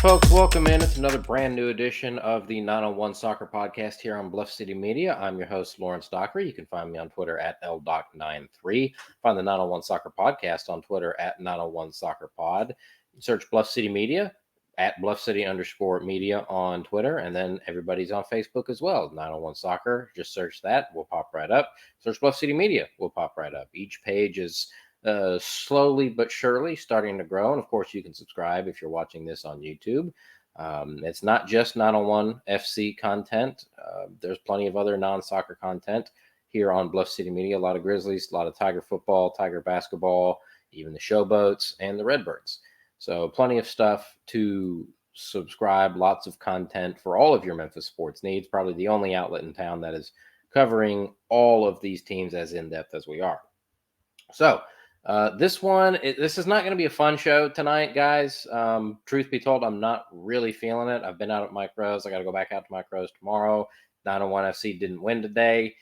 Folks, welcome in. It's another brand new edition of the 901 Soccer Podcast here on Bluff City Media. I'm your host, Lawrence Dockery. You can find me on Twitter at LDoc93. Find the 901 Soccer Podcast on Twitter at 901 Soccer Pod. Search Bluff City Media at Bluff City _media on Twitter. And then everybody's on Facebook as well. 901 Soccer. Just search that. We'll pop right up. Search Bluff City Media. We'll pop right up. Each page is slowly but surely starting to grow. And of course, you can subscribe if you're watching this on YouTube. It's not just 901 FC content. There's plenty of other non-soccer content here on Bluff City Media. A lot of Grizzlies, a lot of Tiger football, Tiger basketball, even the Showboats and the Redbirds. So plenty of stuff to subscribe, lots of content for all of your Memphis sports needs. Probably the only outlet in town that is covering all of these teams as in-depth as we are. So this is not going to be a fun show tonight, guys. Truth be told, I'm not really feeling it. I've been out at Mike Rose. I got to go back out to Mike Rose tomorrow. 901 FC didn't win today.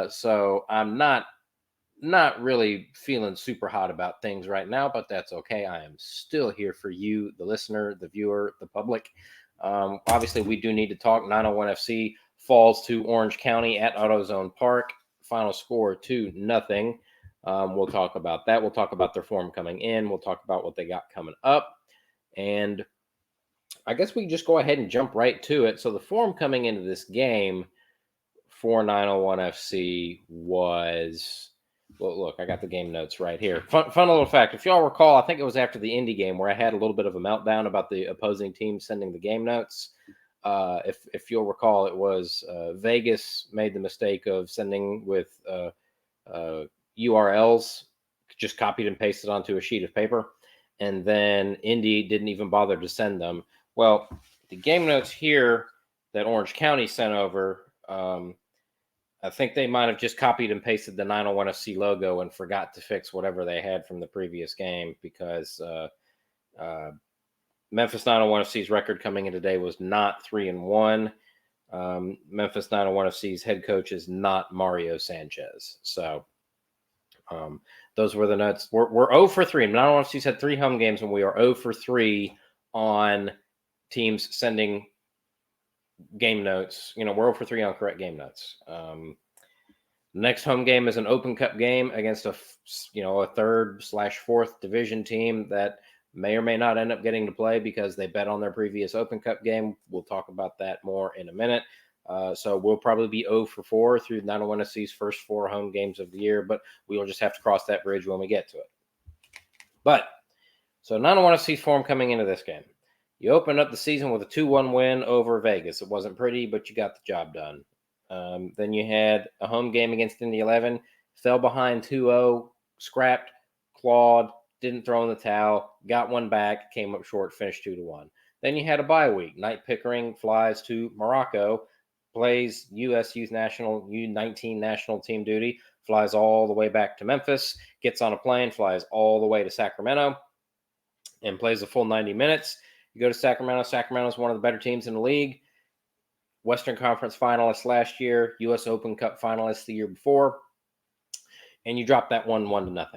So I'm not really feeling super hot about things right now, but that's okay. I am still here for you, the listener, the viewer, the public. Obviously, we do need to talk. 901 FC falls to Orange County at AutoZone Park. Final score 2-0. We'll talk about that. We'll talk about their form coming in. We'll talk about what they got coming up. And I guess we can just go ahead and jump right to it. So the form coming into this game for 901 FC was, well, look, I got the game notes right here. Fun little fact. If y'all recall, I think it was after the Indy game where I had a little bit of a meltdown about the opposing team sending the game notes. If you'll recall, it was Vegas made the mistake of sending with URLs, just copied and pasted onto a sheet of paper, and then Indy didn't even bother to send them. Well, the game notes here that Orange County sent over, I think they might have just copied and pasted the 901 FC logo and forgot to fix whatever they had from the previous game, because Memphis 901 FC's record coming in today was not 3-1. Memphis 901 FC's head coach is not Mario Sanchez. So those were the notes. We're 0 for 3. 901 FC's had 3 home games, and we are 0 for 3 on teams sending game notes. We're 0 for 3 on correct game notes. Next home game is an Open Cup game against a 3rd/4th division team that may or may not end up getting to play because they bet on their previous Open Cup game. We'll talk about that more in a minute. So we'll probably be 0 for 4 through 901 FC's first 4 home games of the year, but we'll just have to cross that bridge when we get to it. But so 901 FC's form coming into this game. You opened up the season with a 2-1 win over Vegas. It wasn't pretty, but you got the job done. Then you had a home game against Indy 11, fell behind 2-0, scrapped, clawed, didn't throw in the towel, got one back, came up short, finished 2-1. Then you had a bye week. Knight Pickering flies to Morocco, plays U.S. Youth National U19 national team duty, flies all the way back to Memphis, gets on a plane, flies all the way to Sacramento, and plays a full 90 minutes. You go to Sacramento. Sacramento is one of the better teams in the league. Western Conference finalists last year, U.S. Open Cup finalists the year before, and you drop that 1-0.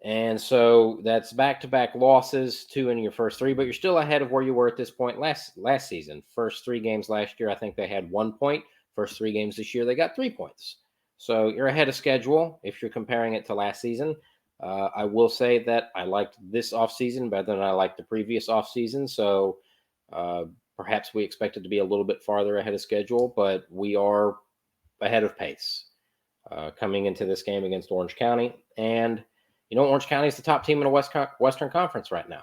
And so that's back-to-back losses, 2 in your first 3, but you're still ahead of where you were at this point last season. First 3 games last year, I think they had 1 point. First 3 games this year, they got 3 points. So you're ahead of schedule if you're comparing it to last season. I will say that I liked this offseason better than I liked the previous offseason, so perhaps we expected to be a little bit farther ahead of schedule, but we are ahead of pace coming into this game against Orange County. And Orange County is the top team in the Western Conference right now.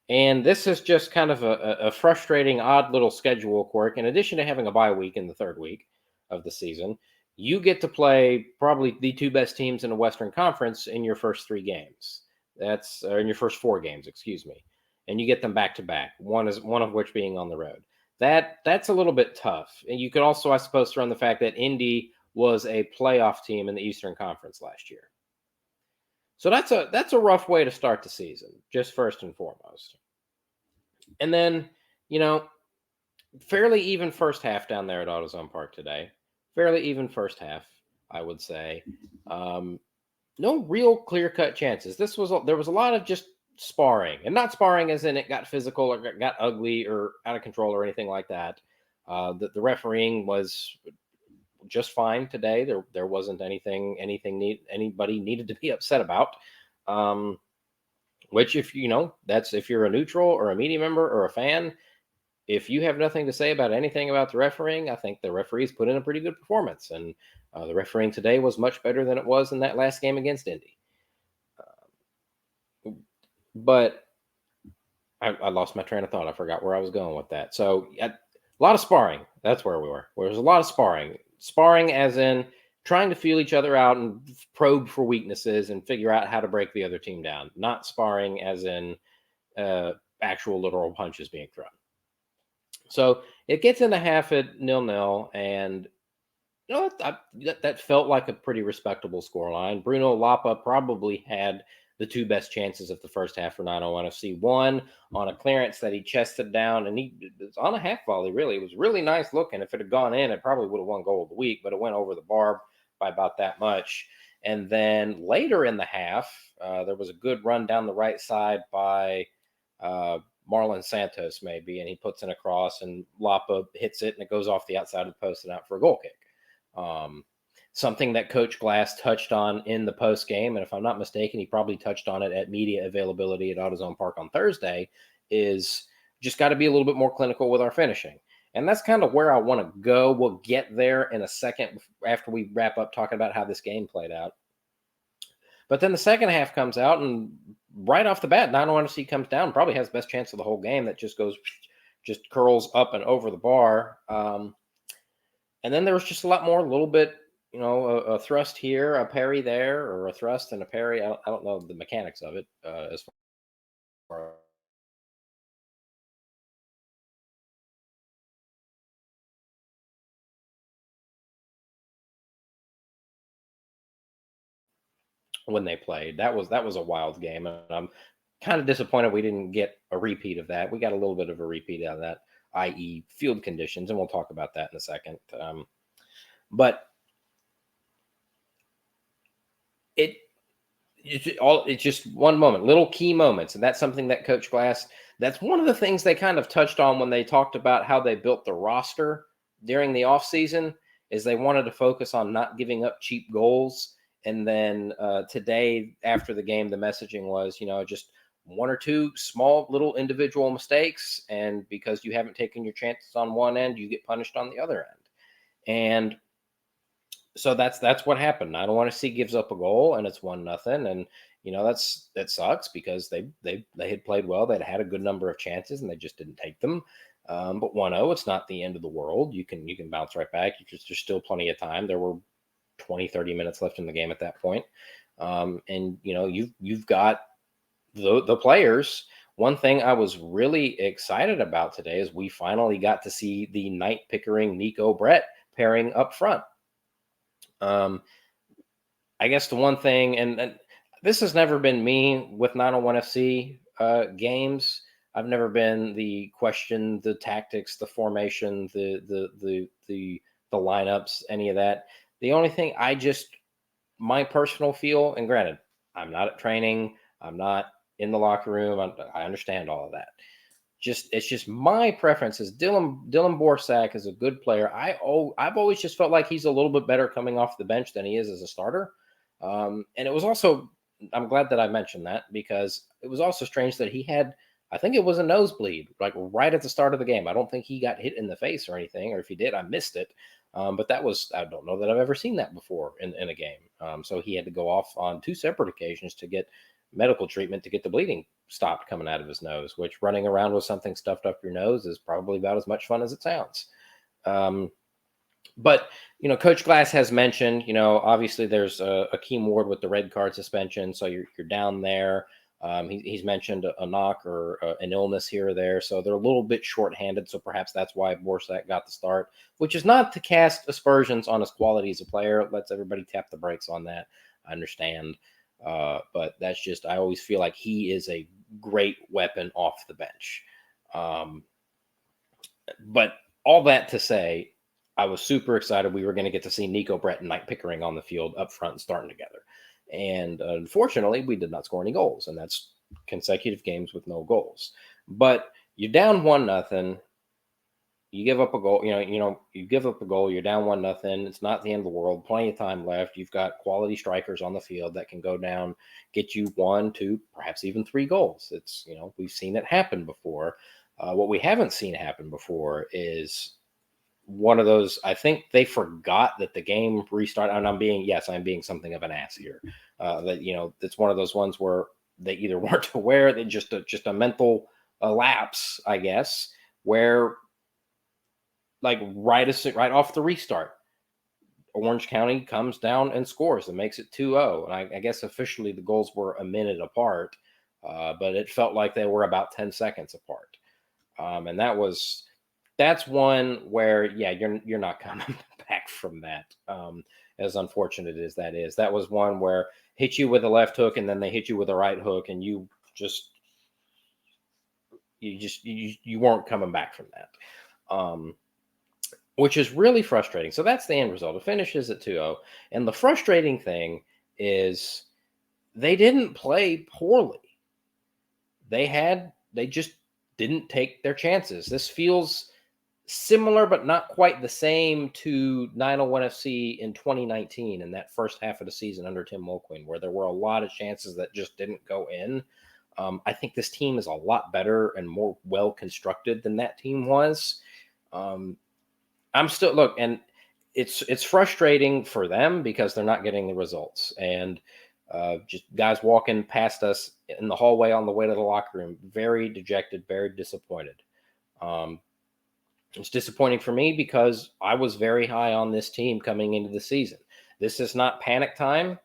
And this is just kind of a frustrating, odd little schedule quirk. In addition to having a bye week in the 3rd week of the season, you get to play probably the 2 best teams in the Western Conference in your first 3 games. In your first 4 games, excuse me. And you get them back to back, one of which being on the road. That's a little bit tough. And you could also, I suppose, throw in the fact that Indy was a playoff team in the Eastern Conference last year. So that's a rough way to start the season, just first and foremost. And then, fairly even first half down there at AutoZone Park today. Fairly even first half, I would say. No real clear-cut chances. There was a lot of just sparring, and not sparring as in it got physical or got ugly or out of control or anything like that. The refereeing was just fine today. There wasn't anybody needed to be upset about. Um, which, if you know, that's if you're a neutral or a media member or a fan, if you have nothing to say about anything about the refereeing, I think the referees put in a pretty good performance, and the refereeing today was much better than it was in that last game against Indy. But I lost my train of thought. I forgot where I was going with that. So a lot of sparring. That's where we were. There's a lot of sparring. Sparring, as in trying to feel each other out and probe for weaknesses and figure out how to break the other team down. Not sparring, as in actual literal punches being thrown. So it gets in the half at 0-0, and that felt like a pretty respectable scoreline. Bruno Lapa probably had the two best chances of the first half for 901 FC. One on a clearance that he chested down, and he was on a half volley, really. It was really nice looking. If it had gone in, it probably would have won goal of the week, but it went over the bar by about that much. And then later in the half, there was a good run down the right side by uh, Marlon Santos, maybe, and he puts in a cross, and Lapa hits it, and it goes off the outside of the post and out for a goal kick. Something that Coach Glass touched on in the post game, and if I'm not mistaken, he probably touched on it at media availability at AutoZone Park on Thursday, is just got to be a little bit more clinical with our finishing. And that's kind of where I want to go. We'll get there in a second after we wrap up talking about how this game played out. But then the second half comes out, and right off the bat, 901 FC comes down, probably has the best chance of the whole game that just curls up and over the bar. And then there was just a lot more, a little bit, a thrust here, a parry there, or a thrust and a parry. I don't know the mechanics of it as far when they played. That was a wild game, and I'm kind of disappointed we didn't get a repeat of that. We got a little bit of a repeat out of that, i.e., field conditions, and we'll talk about that in a second. But it it's just one moment, little key moments, and that's something that Coach Glass. That's one of the things they kind of touched on when they talked about how they built the roster during the offseason, is they wanted to focus on not giving up cheap goals. And then today, after the game, the messaging was, just one or two small little individual mistakes, and because you haven't taken your chances on one end, you get punished on the other end. And so that's what happened. I don't want to see gives up a goal, and it's 1-0, and that sucks because they had played well. They'd had a good number of chances, and they just didn't take them. But 1-0, it's not the end of the world. You can bounce right back. There's still plenty of time. There were 20-30 minutes left in the game at that point. And you've got the players. One thing I was really excited about today is we finally got to see the Knight Pickering Nico Brett pairing up front. I guess the one thing, and this has never been me with 901 FC games. I've never been the question, the tactics, the formation, the lineups, any of that. The only thing my personal feel, and granted, I'm not at training, I'm not in the locker room, I understand all of that. It's just my preference is Dylan Borsak is a good player. I've always just felt like he's a little bit better coming off the bench than he is as a starter. And it was also, I'm glad that I mentioned that, because it was also strange that he had, I think it was a nosebleed, like right at the start of the game. I don't think he got hit in the face or anything, or if he did, I missed it. But I don't know that I've ever seen that before in a game. So he had to go off on two separate occasions to get medical treatment to get the bleeding stopped coming out of his nose, which running around with something stuffed up your nose is probably about as much fun as it sounds. But, Coach Glass has mentioned, obviously there's a Keem Ward with the red card suspension. So you're down there. He's mentioned a knock or an illness here or there. So they're a little bit shorthanded. So perhaps that's why Borsak got the start, which is not to cast aspersions on his quality as a player. It lets everybody tap the brakes on that. I understand. But that's just, I always feel like he is a great weapon off the bench. But all that to say, I was super excited we were going to get to see Nico Brett and Knight Pickering on the field up front and starting together. And unfortunately, we did not score any goals. And that's consecutive games with no goals. But you're down 1-0. You give up a goal, you give up a goal, you're down 1-0. It's not the end of the world. Plenty of time left. You've got quality strikers on the field that can go down, get you 1, 2, perhaps even 3 goals. It's, we've seen it happen before. What we haven't seen happen before is one of those. I think they forgot that the game restarted. And I'm being something of an ass here. It's one of those ones where they either weren't aware, that just a mental lapse, I guess, where like right off the restart, Orange County comes down and scores and makes it 2-0. And I guess officially the goals were a minute apart, but it felt like they were about 10 seconds apart. And that's one where, you're not coming back from that. As unfortunate as that is, that was one where hit you with a left hook and then they hit you with a right hook, and you weren't coming back from that. Which is really frustrating. So that's the end result. It finishes at 2-0. And the frustrating thing is they didn't play poorly. They just didn't take their chances. This feels similar, but not quite the same to 901 FC in 2019 in that first half of the season under Tim Mulqueen, where there were a lot of chances that just didn't go in. I think this team is a lot better and more well-constructed than that team was. I'm still and it's frustrating for them because they're not getting the results, and just guys walking past us in the hallway on the way to the locker room, very dejected, very disappointed. It's disappointing for me because I was very high on this team coming into the season. This is not panic time.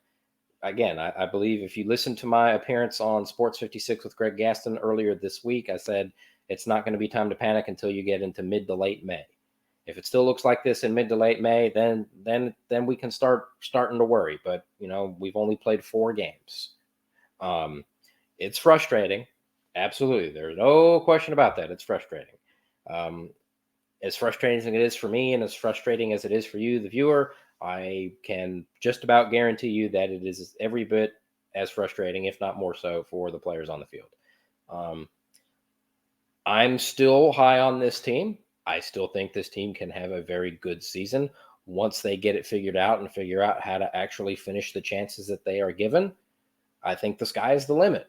Again, I believe if you listen to my appearance on Sports 56 with Greg Gaston earlier this week, I said it's not going to be time to panic until you get into mid to late May. If it still looks like this in mid to late May, then we can starting to worry. But we've only played 4 games. It's frustrating, absolutely. There's no question about that. It's frustrating. As frustrating as it is for me, and as frustrating as it is for you, the viewer, I can just about guarantee you that it is every bit as frustrating, if not more so, for the players on the field. I'm still high on this team. I still think this team can have a very good season once they get it figured out and figure out how to actually finish the chances that they are given. I think the sky is the limit.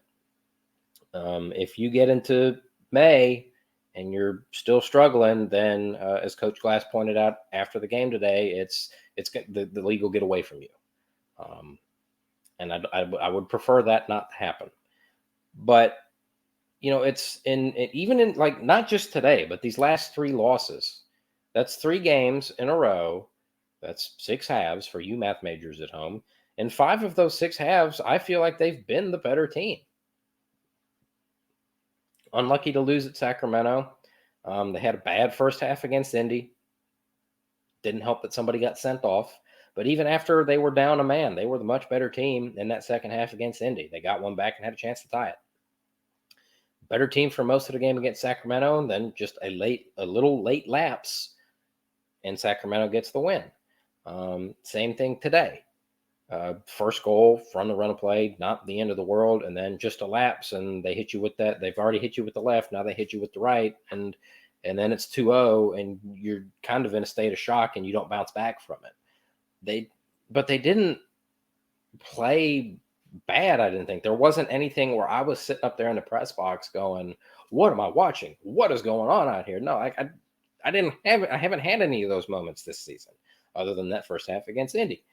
If you get into May and you're still struggling, then as Coach Glass pointed out after the game today, the league will get away from you. And I would prefer that not to happen. But it's even in like not just today, but these last 3 losses. That's 3 games in a row. That's 6 halves for you math majors at home. And 5 of those 6 halves, I feel like they've been the better team. Unlucky to lose at Sacramento. They had a bad first half against Indy. Didn't help that somebody got sent off. But even after they were down a man, they were the much better team in that second half against Indy. They got one back and had a chance to tie it. Better team for most of the game against Sacramento, and then just a little late lapse, and Sacramento gets the win. Same thing today. First goal from the run of play, not the end of the world, and then just a lapse, and they hit you with that. They've already hit you with the left, now they hit you with the right, and then it's 2-0, and you're kind of in a state of shock, and you don't bounce back from it. But they didn't play bad. I didn't think there wasn't anything where I was sitting up there in the press box going, "What am I watching? What is going on out here?" No, I haven't had any of those moments this season, other than that first half against Indy.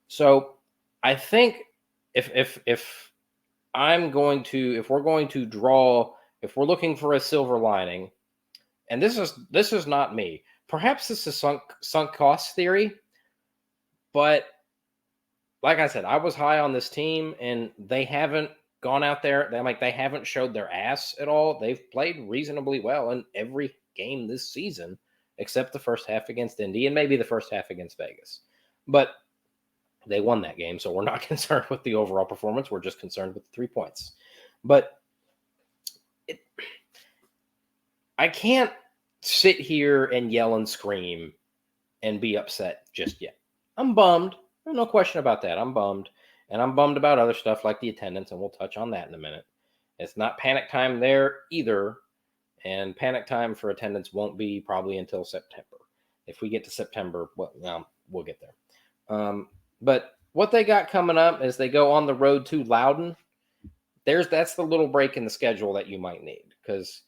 So I think if we're looking for a silver lining, and this is not me. Perhaps this is sunk cost theory, but like I said, I was high on this team, and they haven't gone out there. They haven't showed their ass at all. They've played reasonably well in every game this season, except the first half against Indy and maybe the first half against Vegas. But they won that game, so we're not concerned with the overall performance. We're just concerned with the 3 points. But I can't sit here and yell and scream and be upset just yet. I'm bummed. There's no question about that. I'm bummed. And I'm bummed about other stuff like the attendance, and we'll touch on that in a minute. It's not panic time there either. And panic time for attendance won't be probably until September. If we get to September, well, we'll get there. But what they got coming up is they go on the road to Loudon. That's the little break in the schedule that you might need, because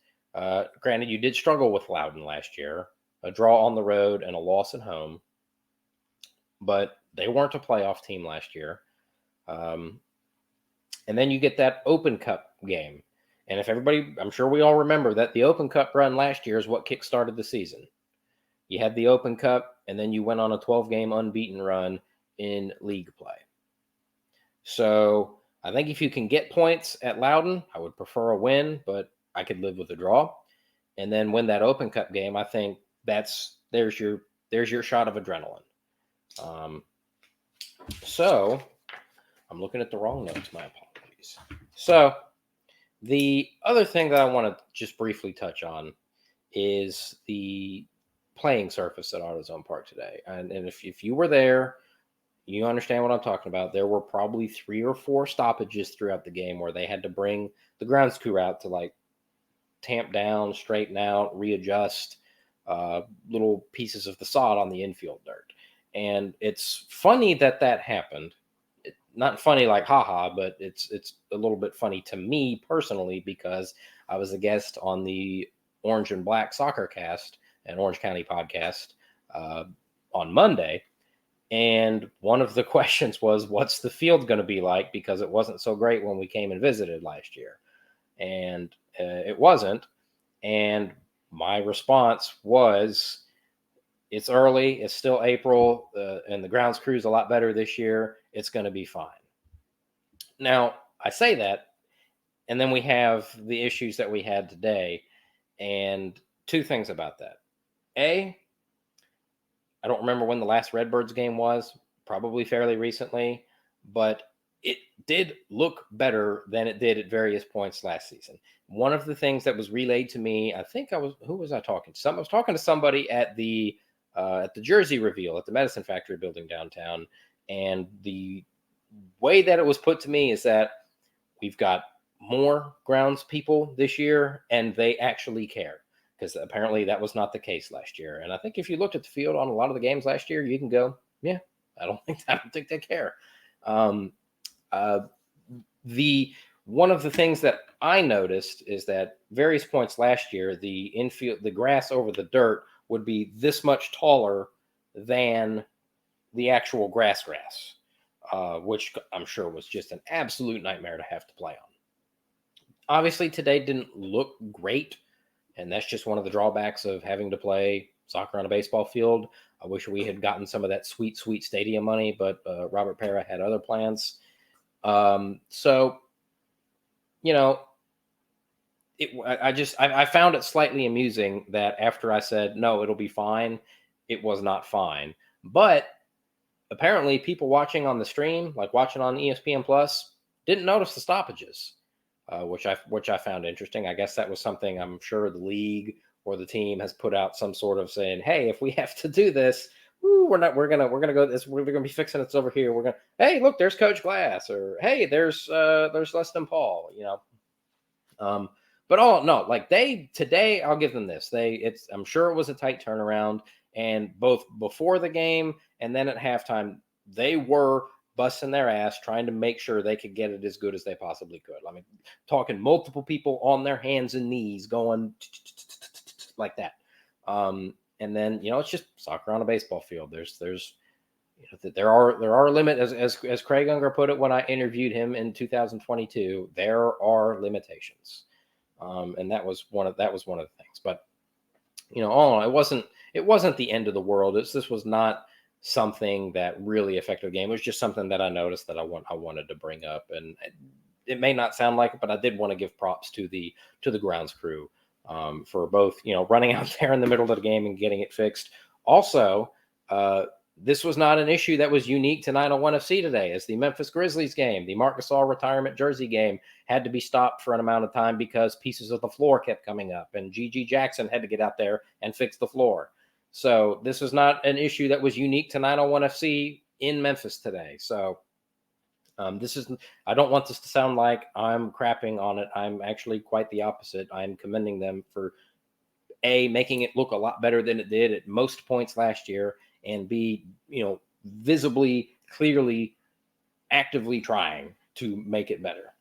granted, you did struggle with Loudon last year, a draw on the road and a loss at home, but they weren't a playoff team last year. And then you get that Open Cup game. And if everybody, I'm sure we all remember that the Open Cup run last year is what kickstarted the season. You had the Open Cup, and then you went on a 12-game unbeaten run in league play. So I think if you can get points at Loudon, I would prefer a win, but I could live with a draw. And then win that Open Cup game. I think there's your shot of adrenaline. So I'm looking at the wrong notes. My apologies. So the other thing that I want to just briefly touch on is the playing surface at AutoZone Park today. And if you were there, you understand what I'm talking about. There were probably 3 or 4 stoppages throughout the game where they had to bring the grounds crew out to like tamp down, straighten out, readjust little pieces of the sod on the infield dirt. And it's funny that happened. Not funny like haha, but it's a little bit funny to me personally, because I was a guest on the Orange and Black Soccer Cast and Orange County podcast on Monday. And one of the questions was, what's the field going to be like? Because it wasn't so great when we came and visited last year. And it wasn't. And my response was, it's early. It's still April. And the grounds crew's a lot better this year. It's going to be fine. Now, I say that, and then we have the issues that we had today. And 2 things about that. A, I don't remember when the last Redbirds game was, probably fairly recently, but it did look better than it did at various points last season. One of the things that was relayed to me, who was I talking to? I was talking to somebody at the jersey reveal at the Medicine Factory building downtown, and the way that it was put to me is that we've got more grounds people this year, and they actually care. Because apparently that was not the case last year. And I think if you looked at the field on a lot of the games last year, you can go, yeah, I don't think they care. One of the things that I noticed is that various points last year, the infield, the grass over the dirt would be this much taller than the actual grass, which I'm sure was just an absolute nightmare to have to play on. Obviously, today didn't look great. And that's just one of the drawbacks of having to play soccer on a baseball field. I wish we had gotten some of that sweet, sweet stadium money, but Robert Pera had other plans. So, you know, I found it slightly amusing that after I said, no, it'll be fine, it was not fine. But apparently people watching on the stream, like watching on ESPN Plus, didn't notice the stoppages. Which I found interesting. I guess that was something I'm sure the league or the team has put out some sort of saying, hey, if we have to do this, we're gonna go this. We're gonna be fixing this over here. Hey, look, there's Coach Glass, or hey, there's Leston Paul. But like today, I'll give them this. I'm sure it was a tight turnaround, and both before the game and then at halftime, they were busting their ass trying to make sure they could get it as good as they possibly could. I mean, talking multiple people on their hands and knees going like that. And then, it's just soccer on a baseball field. There are limits, as Craig Unger put it when I interviewed him in 2022, there are limitations. And that was one of the things. But all in all, it wasn't the end of the world. This was not something that really affected the game. It was just something that I noticed that I wanted to bring up, and it may not sound like it, but I did want to give props to the grounds crew for both, running out there in the middle of the game and getting it fixed. Also, this was not an issue that was unique to 901 FC today, as the Memphis Grizzlies game, the Marc Gasol retirement jersey game, had to be stopped for an amount of time because pieces of the floor kept coming up, and G.G. Jackson had to get out there and fix the floor. So this is not an issue that was unique to 901 FC in Memphis today. So I don't want this to sound like I'm crapping on it. I'm actually quite the opposite. I'm commending them for A, making it look a lot better than it did at most points last year, and B, visibly, clearly, actively trying to make it better.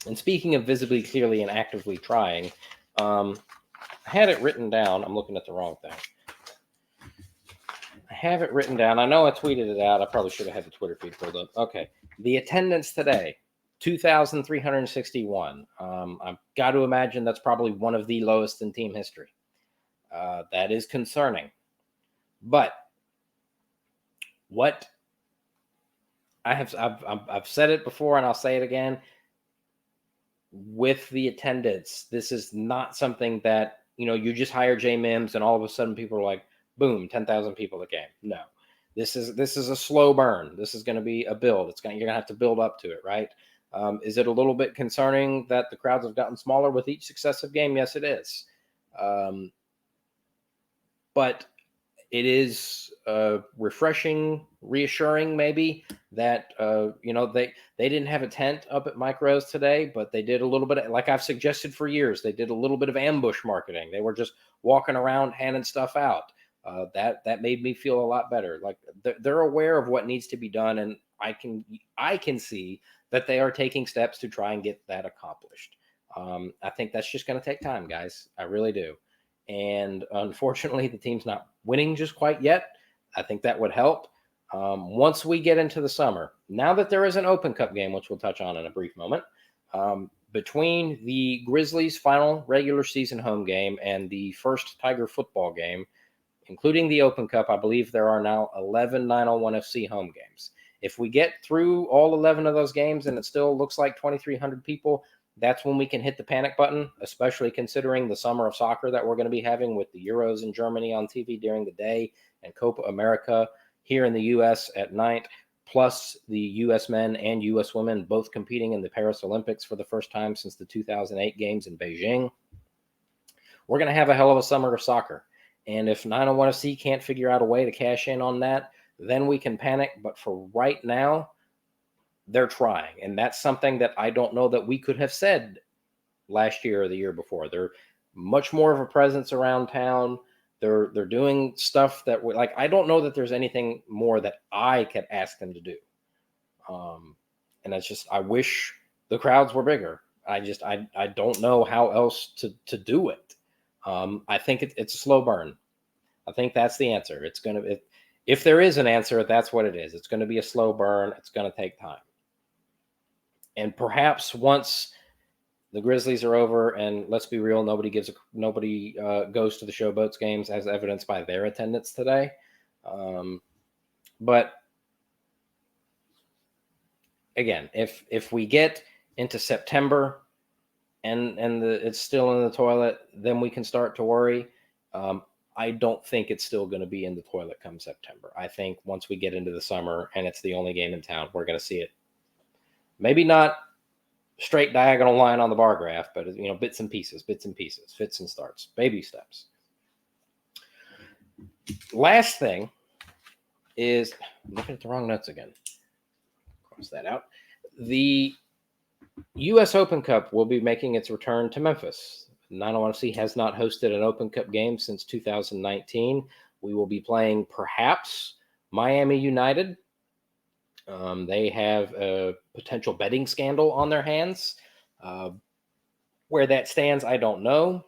And speaking of visibly, clearly, and actively trying, I had it written down. I'm looking at the wrong thing. I have it written down. I know I tweeted it out. I probably should have had the Twitter feed pulled up. Okay. The attendance today, 2,361. I've got to imagine that's probably one of the lowest in team history. That is concerning. But what I've said it before and I'll say it again. With the attendance, this is not something that, you just hire Jay Mims and all of a sudden people are like, boom, 10,000 people a game. No, this is a slow burn. This is going to be a build. You're going to have to build up to it, right? Is it a little bit concerning that the crowds have gotten smaller with each successive game? Yes, it is. But it is refreshing, reassuring, maybe that they didn't have a tent up at Mike Rose today, but they did a little bit like I've suggested for years. They did a little bit of ambush marketing. They were just walking around handing stuff out. That made me feel a lot better. Like they're aware of what needs to be done, and I can see that they are taking steps to try and get that accomplished. I think that's just going to take time, guys. I really do. And unfortunately, the team's not winning just quite yet. I think that would help. Once we get into the summer, now that there is an Open Cup game, which we'll touch on in a brief moment, between the Grizzlies' final regular season home game and the first Tiger football game, including the Open Cup, I believe there are now 11 901 FC home games. If we get through all 11 of those games and it still looks like 2,300 people, that's when we can hit the panic button, especially considering the summer of soccer that we're going to be having with the Euros in Germany on TV during the day and Copa America here in the U.S. at night, plus the U.S. men and U.S. women both competing in the Paris Olympics for the first time since the 2008 games in Beijing. We're going to have a hell of a summer of soccer. And if 901 FC can't figure out a way to cash in on that, then we can panic. But for right now, they're trying. And that's something that I don't know that we could have said last year or the year before. They're much more of a presence around town. They're doing stuff that I don't know that there's anything more that I could ask them to do. And it's just, I wish the crowds were bigger. I don't know how else to do it. I think it's a slow burn. I think that's the answer. It's going to, if there is an answer, that's what it is. It's going to be a slow burn. It's going to take time. And perhaps once the Grizzlies are over, and let's be real, nobody goes to the Showboats games, as evidenced by their attendance today. But again, if we get into September and it's still in the toilet, then we can start to worry. I don't think it's still going to be in the toilet come September. I think once we get into the summer and it's the only game in town, we're going to see it. Maybe not straight diagonal line on the bar graph, but bits and pieces, fits and starts, baby steps. Last thing is, I'm looking at the wrong notes again. Cross that out. The U.S. Open Cup will be making its return to Memphis. 901 FC has not hosted an Open Cup game since 2019. We will be playing perhaps Miami United. They have a potential betting scandal on their hands. Where that stands, I don't know.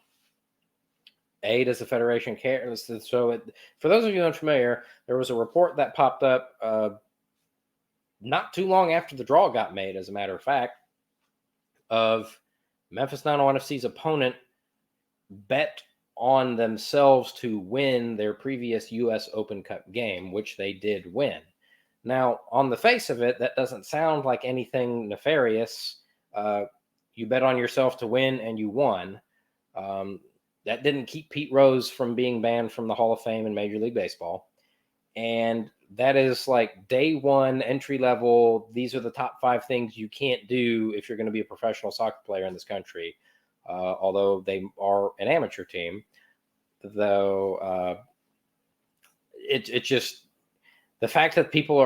Does the Federation care? So for those of you unfamiliar, there was a report that popped up not too long after the draw got made, as a matter of fact, of Memphis 901 FC's opponent bet on themselves to win their previous U.S. Open Cup game, which they did win. Now, on the face of it, that doesn't sound like anything nefarious. You bet on yourself to win, and you won. That didn't keep Pete Rose from being banned from the Hall of Fame in Major League Baseball. And that is like day one, entry level. These are the top 5 things you can't do if you're going to be a professional soccer player in this country. Although they are an amateur team, though it just, The fact that people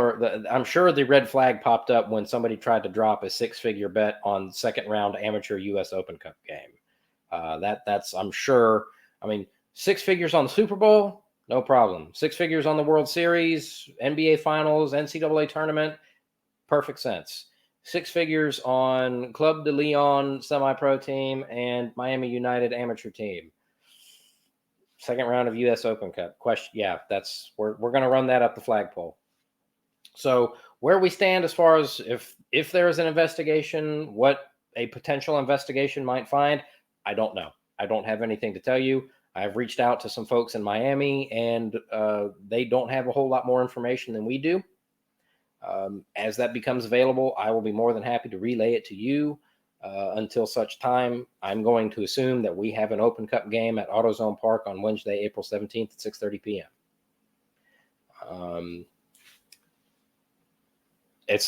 I'm sure the red flag popped up when somebody tried to drop a six-figure bet on second round amateur U.S. Open Cup game. That's I'm sure. I mean, six figures on the Super Bowl, no problem. Six figures on the World Series, NBA Finals, NCAA tournament, perfect sense. Six figures on Club de Leon semi-pro team and Miami United amateur team. Second round of U.S. Open Cup. Question, yeah, we're going to run that up the flagpole. So where we stand as far as if there is an investigation, what a potential investigation might find, I don't know. I don't have anything to tell you. I've reached out to some folks in Miami, and they don't have a whole lot more information than we do. As that becomes available, I will be more than happy to relay it to you. Until such time, I'm going to assume that we have an Open Cup game at AutoZone Park on Wednesday, April 17th at 6:30 p.m.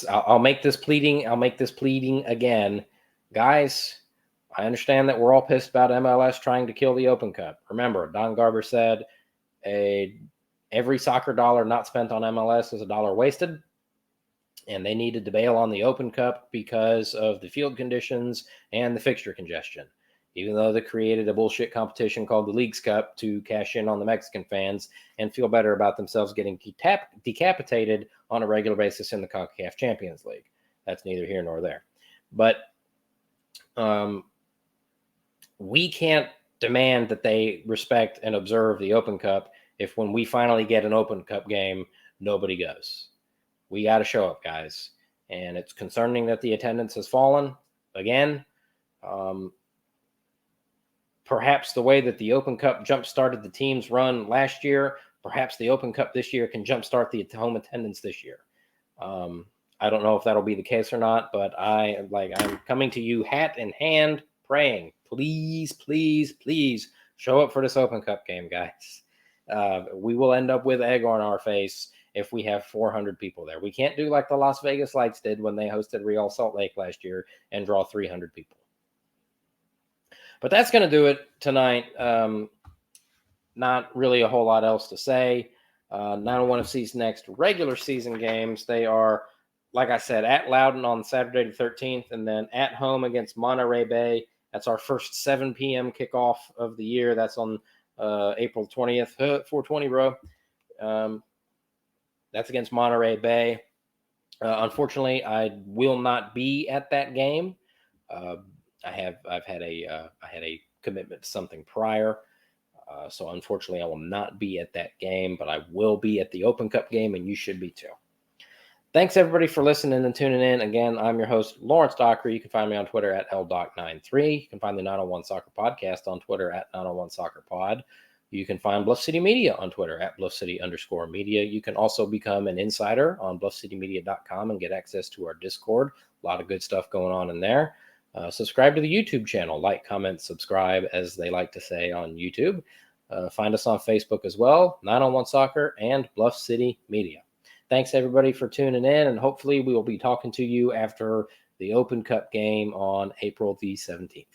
I'll make this pleading. I'll make this pleading again, guys. I understand that we're all pissed about MLS trying to kill the Open Cup. Remember, Don Garber said every soccer dollar not spent on MLS is a dollar wasted. And they needed to bail on the Open Cup because of the field conditions and the fixture congestion. Even though they created a bullshit competition called the Leagues Cup to cash in on the Mexican fans and feel better about themselves getting decapitated on a regular basis in the CONCACAF Champions League. That's neither here nor there. But we can't demand that they respect and observe the Open Cup if when we finally get an Open Cup game, nobody goes. We got to show up, guys. And it's concerning that the attendance has fallen again. Perhaps the way that the Open Cup jump-started the team's run last year, perhaps the Open Cup this year can jumpstart the home attendance this year. I don't know if that'll be the case or not, but I'm coming to you hat in hand, praying, please, please, please show up for this Open Cup game, guys. We will end up with egg on our face if we have 400 people there. We can't do like the Las Vegas Lights did when they hosted Real Salt Lake last year and draw 300 people. But that's going to do it tonight. Not really a whole lot else to say. 901FC's next regular season games, they are, like I said, at Loudoun on Saturday the 13th, and then at home against Monterey Bay. That's our first 7 p.m. kickoff of the year. That's on April 20th. 420, bro. That's against Monterey Bay. Unfortunately, I will not be at that game. I had a commitment to something prior, so unfortunately, I will not be at that game. But I will be at the Open Cup game, and you should be too. Thanks everybody for listening and tuning in. Again, I'm your host Lawrence Dockery. You can find me on Twitter at LDoc93. You can find the 901 Soccer Podcast on Twitter at 901SoccerPod. You can find Bluff City Media on Twitter at BluffCity_media. You can also become an insider on BluffCityMedia.com and get access to our Discord. A lot of good stuff going on in there. Subscribe to the YouTube channel. Like, comment, subscribe, as they like to say on YouTube. Find us on Facebook as well, 901 Soccer and Bluff City Media. Thanks, everybody, for tuning in, and hopefully we will be talking to you after the Open Cup game on April the 17th.